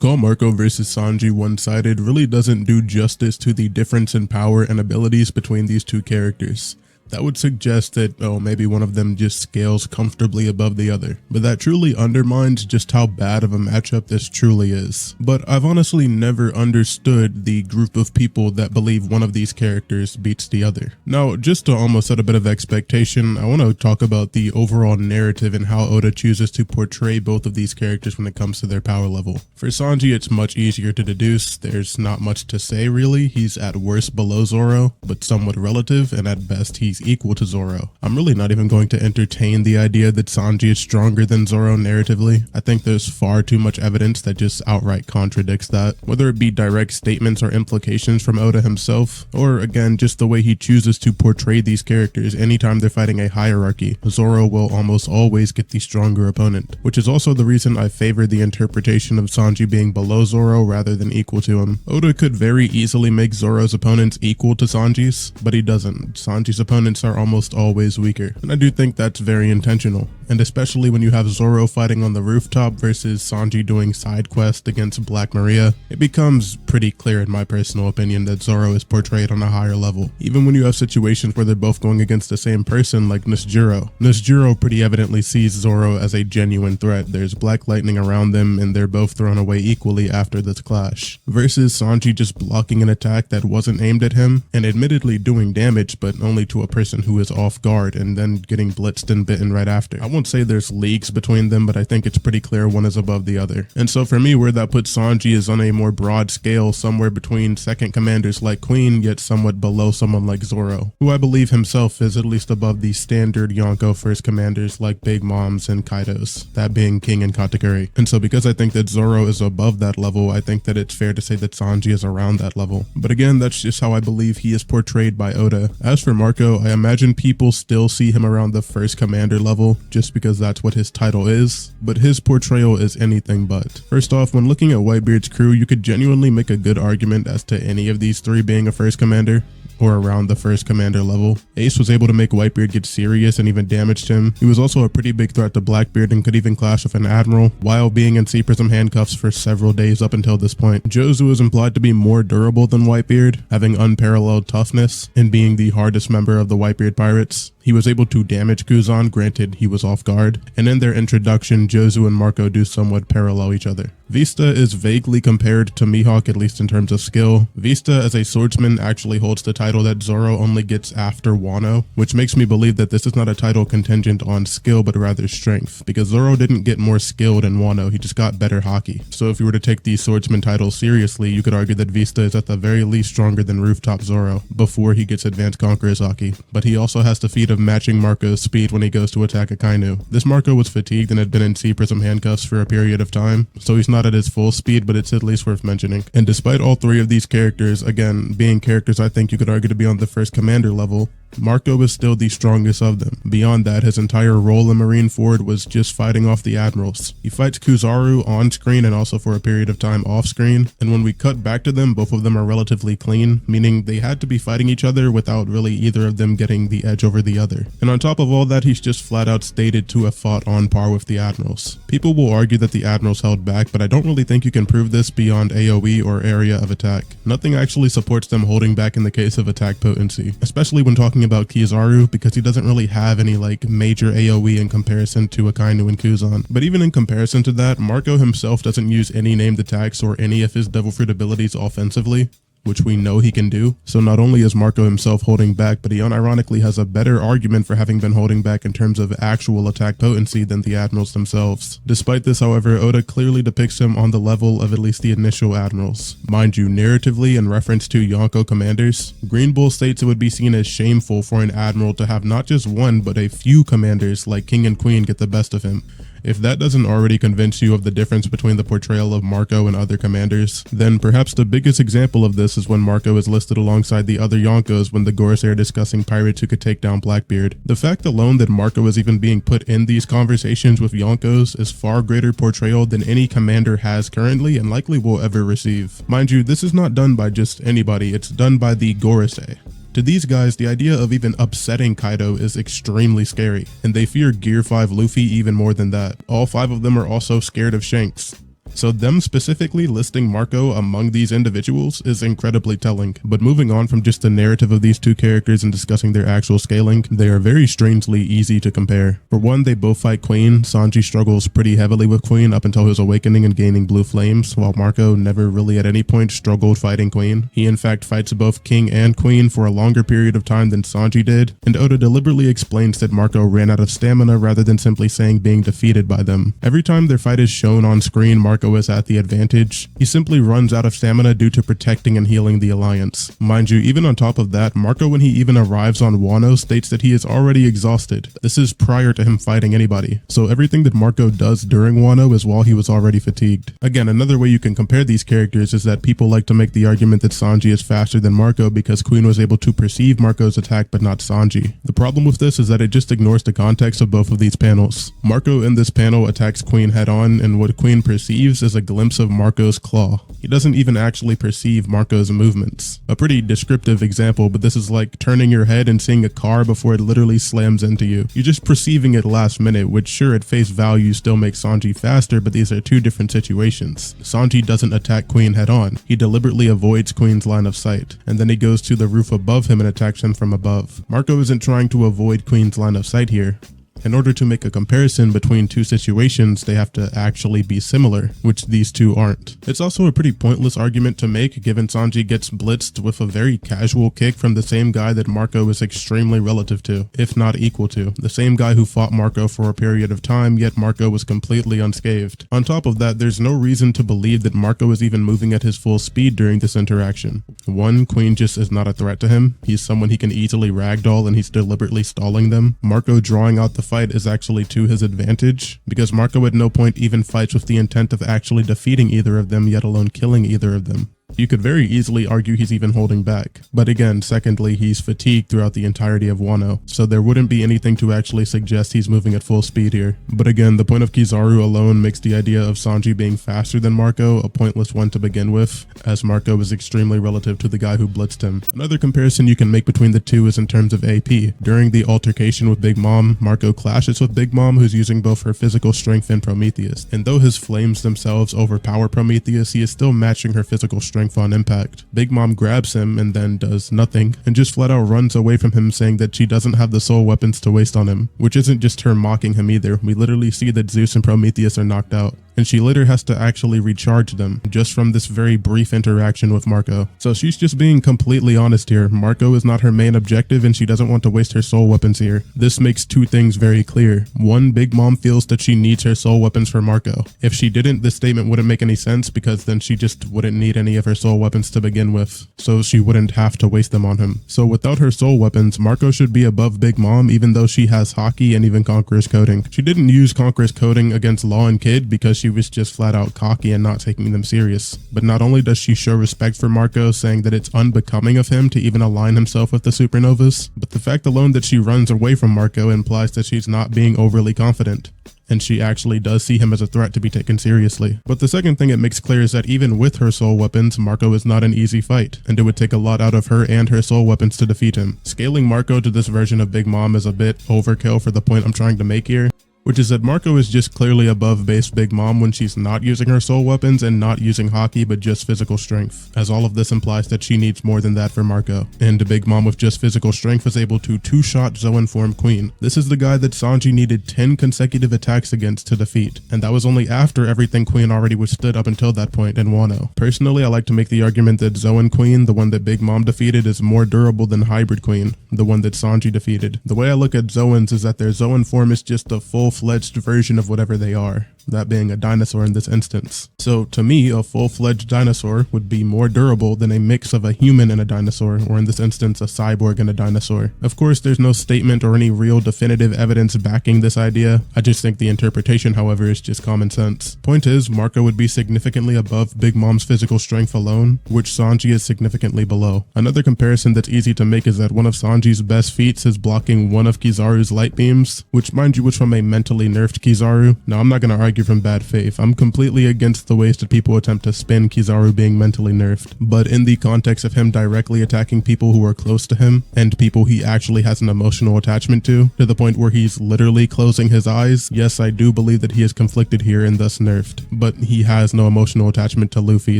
call Marco versus Sanji one-sided really doesn't do justice to the difference in power and abilities between these two characters. That would suggest that, maybe one of them just scales comfortably above the other, but that truly undermines just how bad of a matchup this truly is. But I've honestly never understood the group of people that believe one of these characters beats the other. Now, just to almost set a bit of expectation, I want to talk about the overall narrative and how Oda chooses to portray both of these characters when it comes to their power level. For Sanji, it's much easier to deduce. There's not much to say really. He's at worst below Zoro, but somewhat relative, and at best he's equal to Zoro. I'm really not even going to entertain the idea that Sanji is stronger than Zoro narratively. I think there's far too much evidence that just outright contradicts that, whether it be direct statements or implications from Oda himself, or again just the way he chooses to portray these characters. Anytime they're fighting a hierarchy, Zoro will almost always get the stronger opponent, which is also the reason I favor the interpretation of Sanji being below Zoro rather than equal to him. Oda could very easily make Zoro's opponents equal to Sanji's, but he doesn't. Sanji's opponents are almost always weaker, and I do think that's very intentional, and especially when you have Zoro fighting on the rooftop versus Sanji doing side quest against Black Maria, it becomes pretty clear in my personal opinion that Zoro is portrayed on a higher level. Even when you have situations where they're both going against the same person like Nesjiro. Nesjiro pretty evidently sees Zoro as a genuine threat. There's black lightning around them and they're both thrown away equally after this clash, versus Sanji just blocking an attack that wasn't aimed at him and admittedly doing damage but only to a person who is off guard and then getting blitzed and bitten right after. I won't say there's leagues between them, but I think it's pretty clear one is above the other. And so for me, where that puts Sanji is on a more broad scale, somewhere between second commanders like Queen, yet somewhat below someone like Zoro, who I believe himself is at least above the standard Yonko first commanders like Big Mom's and Kaido's, that being King and Katakuri. And so because I think that Zoro is above that level, I think that it's fair to say that Sanji is around that level. But again, that's just how I believe he is portrayed by Oda. As for Marco, I imagine people still see him around the first commander level just because that's what his title is, but his portrayal is anything but. First off, when looking at Whitebeard's crew, you could genuinely make a good argument as to any of these three being a first commander, or around the first commander level. Ace was able to make Whitebeard get serious and even damaged him. He was also a pretty big threat to Blackbeard and could even clash with an admiral while being in Sea Prism handcuffs for several days up until this point. Jozu is implied to be more durable than Whitebeard, having unparalleled toughness and being the hardest member of the Whitebeard pirates. He was able to damage Kuzan, granted he was off guard, and in their introduction, Jozu and Marco do somewhat parallel each other. Vista is vaguely compared to Mihawk, at least in terms of skill. Vista as a swordsman actually holds the title that Zoro only gets after Wano, which makes me believe that this is not a title contingent on skill but rather strength, because Zoro didn't get more skilled in Wano, he just got better haki. So if you were to take the swordsman title seriously, you could argue that Vista is at the very least stronger than Rooftop Zoro before he gets advanced Conqueror's haki, but he also has the feat of matching Marco's speed when he goes to attack Akainu. This Marco was fatigued and had been in Sea Prism handcuffs for a period of time, so he's not at his full speed, but it's at least worth mentioning. And despite all three of these characters, again, being characters I think you could argue to be on the first commander level, Marco is still the strongest of them. Beyond that, his entire role in Marineford was just fighting off the admirals. He fights Kizaru on screen and also for a period of time off screen, and when we cut back to them, both of them are relatively clean, meaning they had to be fighting each other without really either of them getting the edge over the other. And on top of all that, he's just flat out stated to have fought on par with the admirals. People will argue that the admirals held back, but I don't really think you can prove this beyond AoE or area of attack. Nothing actually supports them holding back in the case of attack potency, especially when talking about Kizaru, because he doesn't really have any major AoE in comparison to Akainu and Kuzan. But even in comparison to that, Marco himself doesn't use any named attacks or any of his Devil Fruit abilities offensively, which we know he can do. So not only is Marco himself holding back, but he unironically has a better argument for having been holding back in terms of actual attack potency than the admirals themselves. Despite this, however, Oda clearly depicts him on the level of at least the initial admirals. Mind you, narratively, in reference to Yonko commanders, Green Bull states it would be seen as shameful for an admiral to have not just one, but a few commanders like King and Queen get the best of him. If that doesn't already convince you of the difference between the portrayal of Marco and other commanders, then perhaps the biggest example of this is when Marco is listed alongside the other Yonkos when the Gorosei are discussing pirates who could take down Blackbeard. The fact alone that Marco is even being put in these conversations with Yonkos is far greater portrayal than any commander has currently and likely will ever receive. Mind you, this is not done by just anybody, it's done by the Gorosei. To these guys, the idea of even upsetting Kaido is extremely scary, and they fear Gear 5 Luffy even more than that. All 5 of them are also scared of Shanks. So them specifically listing Marco among these individuals is incredibly telling. But moving on from just the narrative of these two characters and discussing their actual scaling, they are very strangely easy to compare. For one, they both fight Queen. Sanji struggles pretty heavily with Queen up until his awakening and gaining blue flames, while Marco never really at any point struggled fighting Queen. He in fact fights both King and Queen for a longer period of time than Sanji did, and Oda deliberately explains that Marco ran out of stamina rather than simply saying being defeated by them. Every time their fight is shown on screen, Marco is at the advantage. He simply runs out of stamina due to protecting and healing the Alliance. Mind you, even on top of that, Marco when he even arrives on Wano states that he is already exhausted. This is prior to him fighting anybody. So everything that Marco does during Wano is while he was already fatigued. Again, another way you can compare these characters is that people like to make the argument that Sanji is faster than Marco because Queen was able to perceive Marco's attack but not Sanji. The problem with this is that it just ignores the context of both of these panels. Marco in this panel attacks Queen head on, and what Queen perceives is a glimpse of Marco's claw. He doesn't even actually perceive Marco's movements. A pretty descriptive example, but this is like turning your head and seeing a car before it literally slams into you. You're just perceiving it last minute, which sure at face value still makes Sanji faster, but these are two different situations. Sanji doesn't attack Queen head on. He deliberately avoids Queen's line of sight, and then he goes to the roof above him and attacks him from above. Marco isn't trying to avoid Queen's line of sight here. In order to make a comparison between two situations, they have to actually be similar, which these two aren't. It's also a pretty pointless argument to make given Sanji gets blitzed with a very casual kick from the same guy that Marco is extremely relative to, if not equal to. The same guy who fought Marco for a period of time, yet Marco was completely unscathed. On top of that, there's no reason to believe that Marco is even moving at his full speed during this interaction. One, Queen just is not a threat to him. He's someone he can easily ragdoll and he's deliberately stalling them. Marco drawing out the fight is actually to his advantage, because Marco at no point even fights with the intent of actually defeating either of them, yet alone killing either of them. You could very easily argue he's even holding back. But again, secondly, he's fatigued throughout the entirety of Wano, so there wouldn't be anything to actually suggest he's moving at full speed here. But again, the point of Kizaru alone makes the idea of Sanji being faster than Marco a pointless one to begin with, as Marco is extremely relative to the guy who blitzed him. Another comparison you can make between the two is in terms of AP. During the altercation with Big Mom, Marco clashes with Big Mom, who's using both her physical strength and Prometheus. And though his flames themselves overpower Prometheus, he is still matching her physical strength on impact. Big Mom grabs him and then does nothing, and just flat out runs away from him, saying that she doesn't have the soul weapons to waste on him, which isn't just her mocking him either. We literally see that Zeus and Prometheus are knocked out, and she later has to actually recharge them just from this very brief interaction with Marco. So she's just being completely honest here. Marco is not her main objective and she doesn't want to waste her soul weapons here. This makes two things very clear. One, Big Mom feels that she needs her soul weapons for Marco. If she didn't, this statement wouldn't make any sense, because then she just wouldn't need any of her soul weapons to begin with, so she wouldn't have to waste them on him. So without her soul weapons, Marco should be above Big Mom, even though she has Haki and even Conqueror's Coding. She didn't use Conqueror's Coding against Law and Kid because she was just flat out cocky and not taking them serious. But not only does she show respect for Marco, saying that it's unbecoming of him to even align himself with the supernovas, but the fact alone that she runs away from Marco implies that she's not being overly confident, and she actually does see him as a threat to be taken seriously. But the second thing it makes clear is that even with her soul weapons, Marco is not an easy fight, and it would take a lot out of her and her soul weapons to defeat him. Scaling Marco to this version of Big Mom is a bit overkill for the point I'm trying to make here, which is that Marco is just clearly above base Big Mom when she's not using her soul weapons and not using Haki but just physical strength, as all of this implies that she needs more than that for Marco. And Big Mom with just physical strength was able to two-shot Zoan form Queen. This is the guy that Sanji needed 10 consecutive attacks against to defeat, and that was only after everything Queen already withstood up until that point in Wano. Personally, I like to make the argument that Zoan Queen, the one that Big Mom defeated, is more durable than Hybrid Queen, the one that Sanji defeated. The way I look at Zoans is that their Zoan form is just a full-fledged version of whatever they are, that being a dinosaur in this instance. So to me, a full-fledged dinosaur would be more durable than a mix of a human and a dinosaur, or in this instance a cyborg and a dinosaur. Of course, there's no statement or any real definitive evidence backing this idea. I just think the interpretation, however, is just common sense. Point is, Marco would be significantly above Big Mom's physical strength alone, which Sanji is significantly below. Another comparison that's easy to make is that one of Sanji's best feats is blocking one of Kizaru's light beams, which mind you was from a mentally nerfed Kizaru. Now I'm not going to argue argue from bad faith. I'm completely against the ways that people attempt to spin Kizaru being mentally nerfed, but in the context of him directly attacking people who are close to him and people he actually has an emotional attachment to the point where he's literally closing his eyes, yes, I do believe that he is conflicted here and thus nerfed, but he has no emotional attachment to Luffy,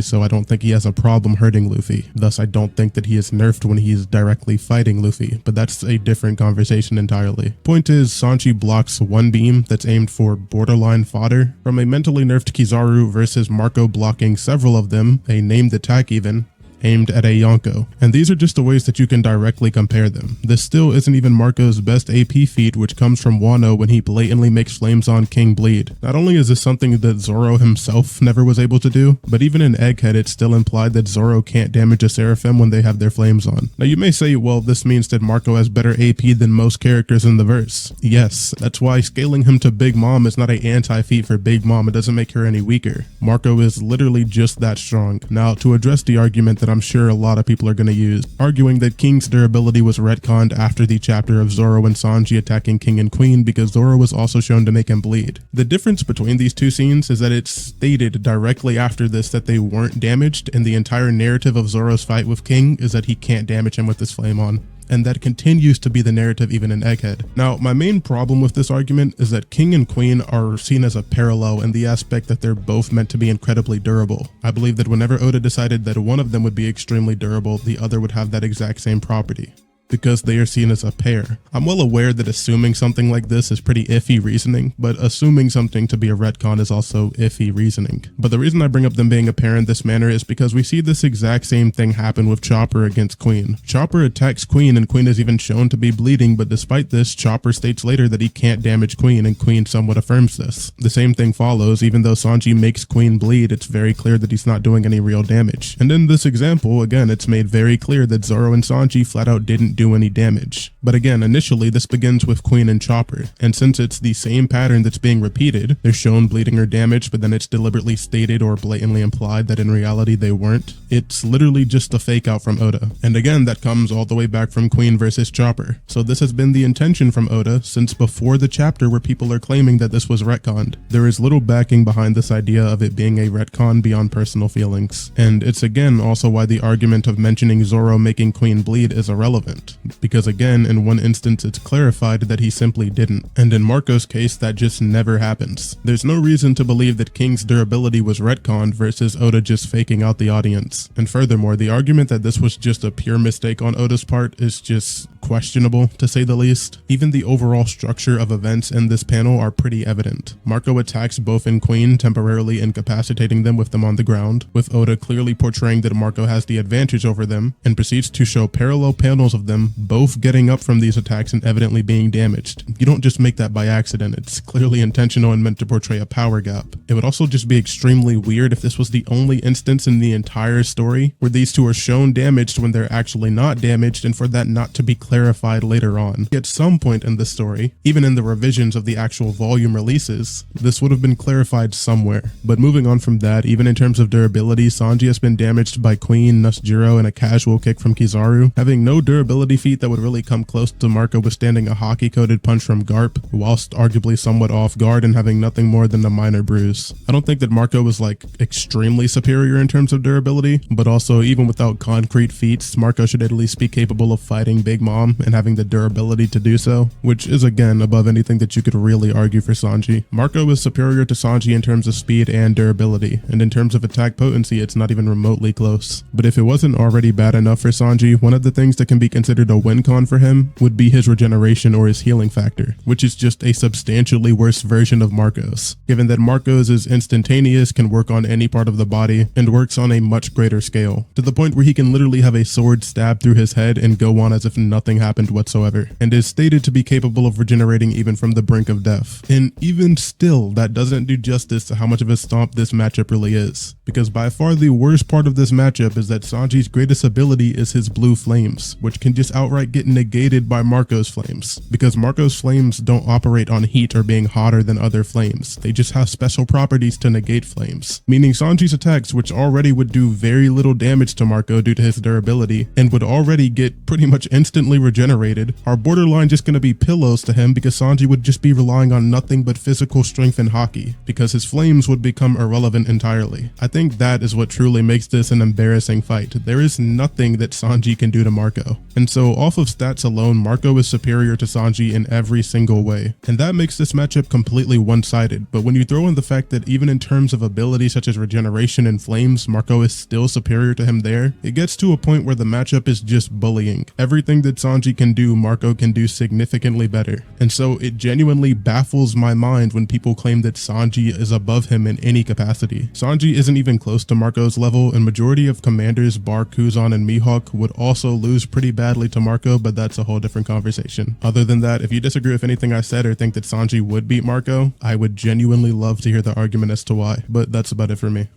so I don't think he has a problem hurting Luffy. Thus, I don't think that he is nerfed when he's directly fighting Luffy, but that's a different conversation entirely. Point is, Sanji blocks one beam that's aimed for borderline fodder from a mentally nerfed Kizaru versus Marco blocking several of them, a named attack even, aimed at a Yonko. And these are just the ways that you can directly compare them. This still isn't even Marco's best AP feat, which comes from Wano when he blatantly makes flames on King bleed. Not only is this something that Zoro himself never was able to do, but even in Egghead it's still implied that Zoro can't damage a Seraphim when they have their flames on. Now you may say, well, this means that Marco has better AP than most characters in the verse. Yes, that's why scaling him to Big Mom is not an anti-feat for Big Mom. It doesn't make her any weaker. Marco is literally just that strong. Now, to address the argument that I'm sure a lot of people are going to use, arguing that King's durability was retconned after the chapter of Zoro and Sanji attacking King and Queen because Zoro was also shown to make him bleed. The difference between these two scenes is that it's stated directly after this that they weren't damaged, and the entire narrative of Zoro's fight with King is that he can't damage him with his flame on. And that continues to be the narrative even in Egghead. Now, my main problem with this argument is that King and Queen are seen as a parallel in the aspect that they're both meant to be incredibly durable. I believe that whenever Oda decided that one of them would be extremely durable, the other would have that exact same property, because they are seen as a pair. I'm well aware that assuming something like this is pretty iffy reasoning, but assuming something to be a retcon is also iffy reasoning. But the reason I bring up them being a pair in this manner is because we see this exact same thing happen with Chopper against Queen. Chopper attacks Queen and Queen is even shown to be bleeding, but despite this, Chopper states later that he can't damage Queen and Queen somewhat affirms this. The same thing follows. Even though Sanji makes Queen bleed, it's very clear that he's not doing any real damage. And in this example, again, it's made very clear that Zoro and Sanji flat out didn't do any damage. But again, initially this begins with Queen and Chopper, and since it's the same pattern that's being repeated, they're shown bleeding or damaged, but then it's deliberately stated or blatantly implied that in reality they weren't. It's literally just a fake out from Oda. And again, that comes all the way back from Queen versus Chopper. So this has been the intention from Oda since before the chapter where people are claiming that this was retconned. There is little backing behind this idea of it being a retcon beyond personal feelings. And it's again also why the argument of mentioning Zoro making Queen bleed is irrelevant. Because again, in one instance it's clarified that he simply didn't, and in Marco's case that just never happens. There's no reason to believe that King's durability was retconned versus Oda just faking out the audience. And furthermore, the argument that this was just a pure mistake on Oda's part is just questionable, to say the least. Even the overall structure of events in this panel are pretty evident. Marco attacks Both and Queen, temporarily incapacitating them with them on the ground, with Oda clearly portraying that Marco has the advantage over them, and proceeds to show parallel panels of them both getting up from these attacks and evidently being damaged. You don't just make that by accident, it's clearly intentional and meant to portray a power gap. It would also just be extremely weird if this was the only instance in the entire story where these two are shown damaged when they're actually not damaged, and for that not to be clarified later on. At some point in the story, even in the revisions of the actual volume releases, this would have been clarified somewhere. But moving on from that, even in terms of durability, Sanji has been damaged by Queen, Nusjiro, and a casual kick from Kizaru, having no durability feat that would really come close to Marco withstanding a hockey-coated punch from Garp, whilst arguably somewhat off guard and having nothing more than a minor bruise. I don't think that Marco was like extremely superior in terms of durability, but also even without concrete feats, Marco should at least be capable of fighting Big Mom and having the durability to do so, which is again above anything that you could really argue for Sanji. Marco is superior to Sanji in terms of speed and durability, and in terms of attack potency it's not even remotely close. But if it wasn't already bad enough for Sanji, one of the things that can be considered a win con for him would be his regeneration or his healing factor, which is just a substantially worse version of Marco's, given that Marco's is instantaneous, can work on any part of the body, and works on a much greater scale, to the point where he can literally have a sword stabbed through his head and go on as if nothing happened whatsoever, and is stated to be capable of regenerating even from the brink of death. And even still, that doesn't do justice to how much of a stomp this matchup really is, because by far the worst part of this matchup is that Sanji's greatest ability is his blue flames, which can just just outright get negated by Marco's flames, because Marco's flames don't operate on heat or being hotter than other flames. They just have special properties to negate flames, meaning Sanji's attacks, which already would do very little damage to Marco due to his durability and would already get pretty much instantly regenerated, are borderline just going to be pillows to him, because Sanji would just be relying on nothing but physical strength and haki, because his flames would become irrelevant entirely. I think that is what truly makes this an embarrassing fight. There is nothing that Sanji can do to Marco. And so off of stats alone, Marco is superior to Sanji in every single way. And that makes this matchup completely one-sided. But when you throw in the fact that even in terms of ability such as regeneration and flames, Marco is still superior to him there, it gets to a point where the matchup is just bullying. Everything that Sanji can do, Marco can do significantly better. And so it genuinely baffles my mind when people claim that Sanji is above him in any capacity. Sanji isn't even close to Marco's level, and majority of commanders bar Kuzan and Mihawk would also lose pretty badly to Marco, but that's a whole different conversation. Other than that, if you disagree with anything I said or think that Sanji would beat Marco, I would genuinely love to hear the argument as to why, but that's about it for me.